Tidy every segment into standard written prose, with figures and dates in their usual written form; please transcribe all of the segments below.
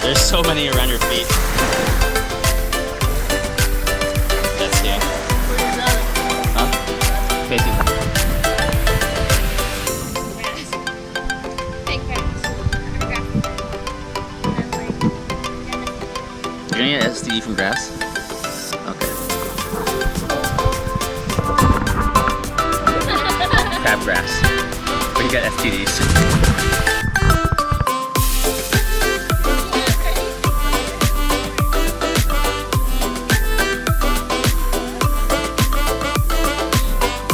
There's so many around your feet. That's skiing. Huh? Facing. You're gonna get STD from grass? Okay. Crabgrass. But you got STDs.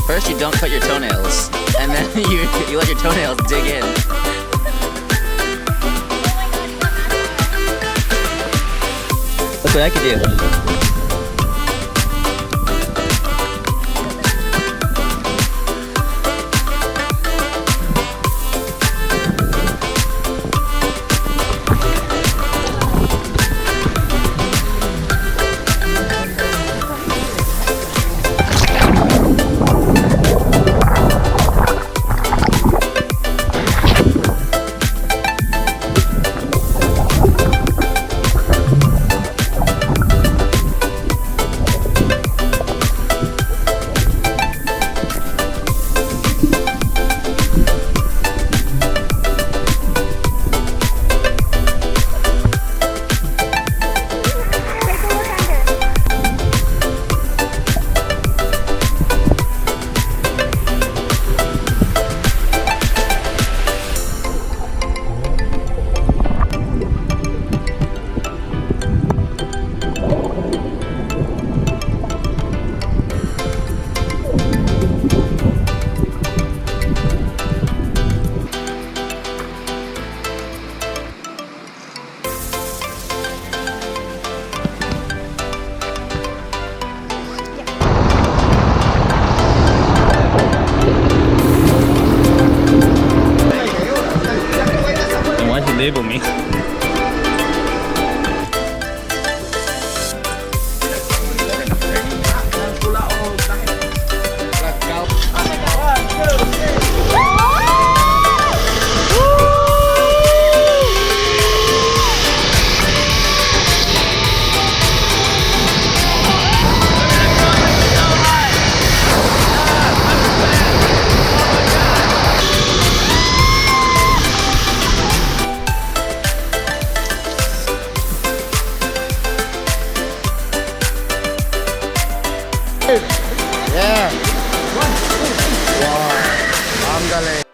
First you don't cut your toenails, and then you let your toenails dig in. That's what I could do. Label me. Yeah. Wow. Ang galing.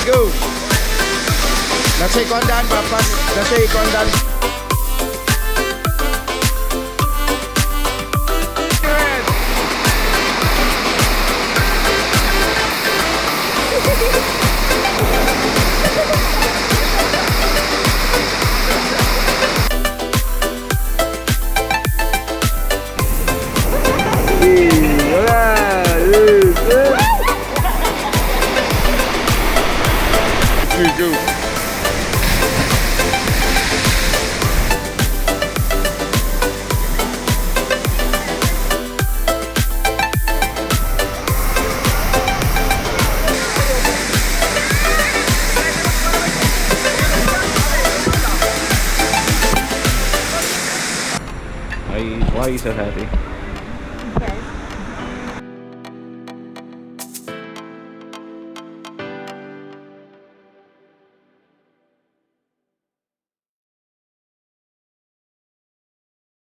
Go. Nasa ikondan, papas. Nasa ikondan. Go. Why are you so happy?